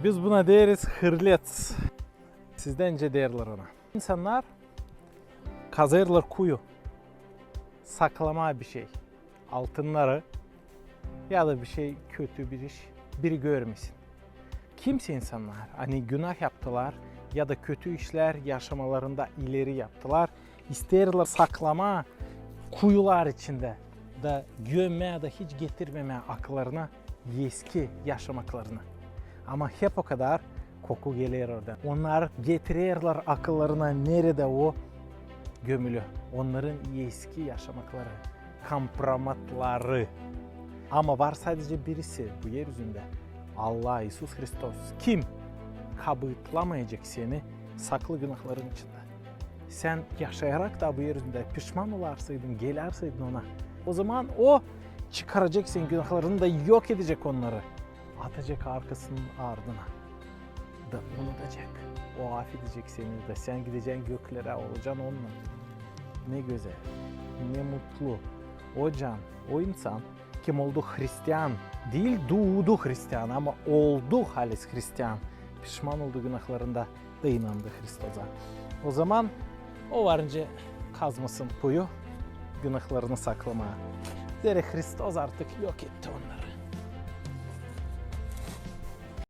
Biz buna deriz hırlet. Sizdence derler ona. İnsanlar kazırlar kuyu. Saklama bir şey. Altınları ya da bir şey, kötü bir iş biri görmesin. Kimse insanlar hani günah yaptılar ya da kötü işler yaşamalarında ileri yaptılar. İsterler saklama kuyular içinde da gömmeye da hiç getirmeme akıllarına eski yaşamaklarını. Ama hep o kadar koku gelir oradan. Onlar getirirler akıllarına nerede o gömülü. Onların eski yaşamakları, kompromatları. Ama var sadece birisi bu yeryüzünde. Allah, İsus Hristos. Kim kabıtlamayacak seni saklı günahların içinde? Sen yaşayarak da bu yeryüzünde pişman olarsaydın, gelerseydin ona. O zaman o çıkaracak senin günahlarını da yok edecek onları. Atacak arkasının ardına. Da unutacak. O affedecek seni de sen gideceksin göklere olacaksın onunla. Ne güzel, ne mutlu. O can, o insan kim oldu Hristiyan değil doğdu Hristiyan ama oldu halis Hristiyan. Pişman oldu günahlarında da inandı Hristosa. O zaman o varınca kazmasın kuyu günahlarını saklamaya. Zere Hristos artık yok etti onları.